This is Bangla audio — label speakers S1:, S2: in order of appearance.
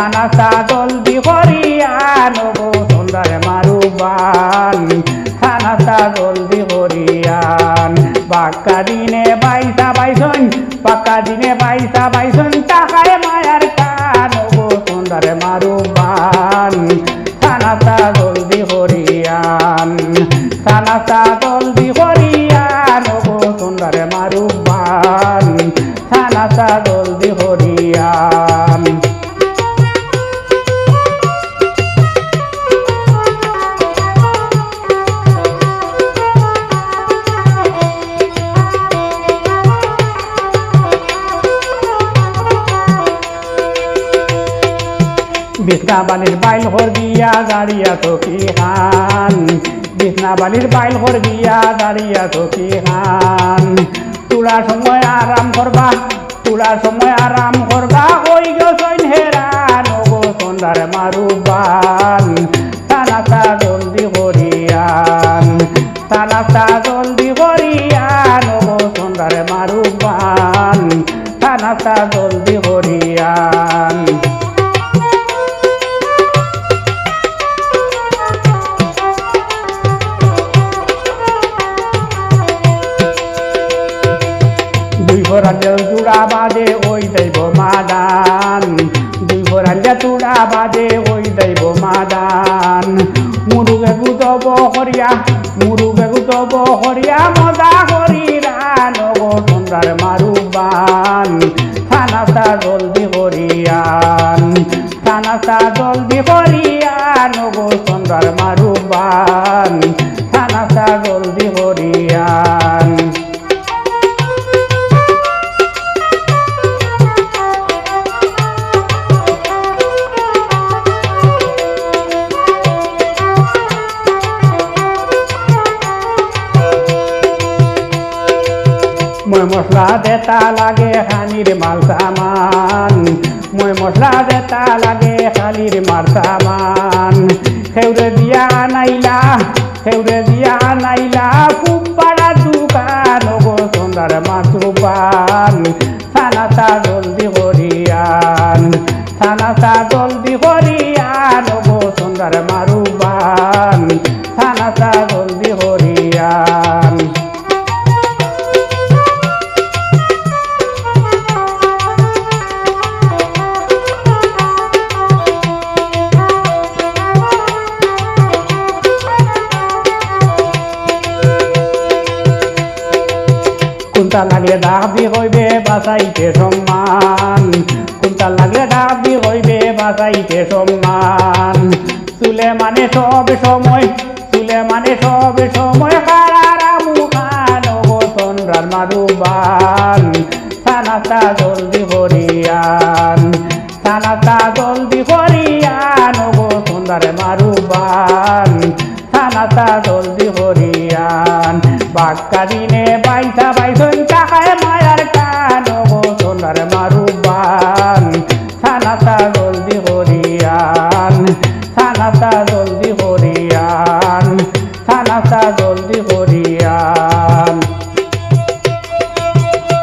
S1: থানাটা জলদি হরিয়ান গো সন্ধ্যার মারুবান থানাটা জলদি হরিয়ান বাক্কা দিনে বাইসা বাইসন পাক্কা দিনে বাইসা বাইসন টাকায় মায়ার কান গো সন্ধ্যার মারুবান থানাটা জলদি হরিয়ান থানাটা জলদি হরিয়ান গো সন্ধ্যার মারুবান থানাটা জলদি হরিয়ান বিছনা বালির বাইল হর গিয়া দাঁড়িয়া তো কি হান বিছনা বালির বাইল হর গিয়া দাঁড়িয়া তো কি হান তুলার সময় আরাম করবা তুলার সময় আরাম করবা ওই গছইন হেরান গো সন্ধ্যার মারুবান থানাটা জলদি হরিয়ান থানাটা জলদি হরিয়ান গো সন্ধ্যার মারুবান থানাটা জলদি হরিয়ান দুই ভরাঞ্জা চূড়া বাদে ওই দৈব মাদান দুই ভরাঞ্জা চূড়া বাদে ওই দৈব মাদান মুরুগে গুতব হরিয়া মুরুগে গুতব হরিয়া মজা হরিরান গো সন্ধ্যার মারুবান থানাটা জলদি হরিয়ান থানাটা জলদি হরিয়ান গো সন্ধ্যার মারুবান থানাটা জলদি হরিয়ান মই মশলা দেতা লাগে খানির মাল সামান মই মশলা দেতা লাগে খালির মাল সামান খেউরে দিয়া নাইলা খুব পাড়া দোকান গো সন্ধ্যার মাতৃবান থানাটা জলদি হরিয়ান থানাটা জলদি হরিয়ান গো সন্ধ্যার মারুবান থানাটা জলদি হরিয়ান কুন্তা লাগলে ডাবি হইবে বাঁচাইতে সম্মান কুন্তা লাগলে ডাবি হইবে বাঁচাইতে সম্মান চুলে মানে সব সময় কারারা মুখান গো সন্ধ্যার মারুবান থানাটা জলদি হরিয়ান থানাটা জলদি হরিয়ান গো সন্ধ্যার মারুবান থানাটা জলদি হরিয়ান বাক্কা দিনে বাইসা বাইসন টাকায় মায়ার কান গো সন্ধ্যার মারুবান থানাটা জলদি হরিয়ান থানাটা জলদি হরিয়ান থানাটা জলদি